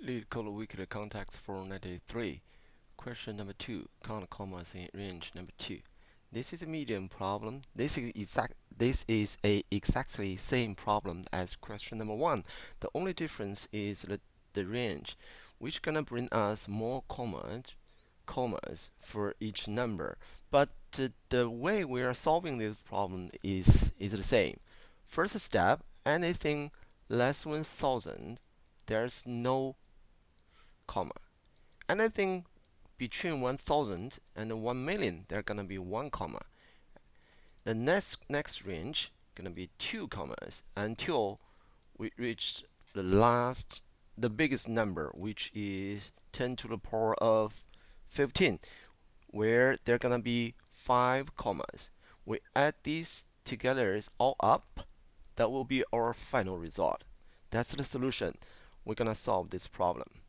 Leetcode weekly context 493. Question number 2. Count commas in range number 2. This is a medium problem. This is a exactly same problem as question number 1. The only difference is the range, which gonna bring us more commas for each number. But the way we are solving this problem is the same. First step, anything less than 1,000, there's no comma. Anything between 1,000 and 1,000,000, there's gonna be one comma. The next range gonna be two commas until we reach the biggest number, which is 10 to the power of 15, where there gonna be five commas. We add these together all up. That will be our final result. That's the solution. We're gonna solve this problem.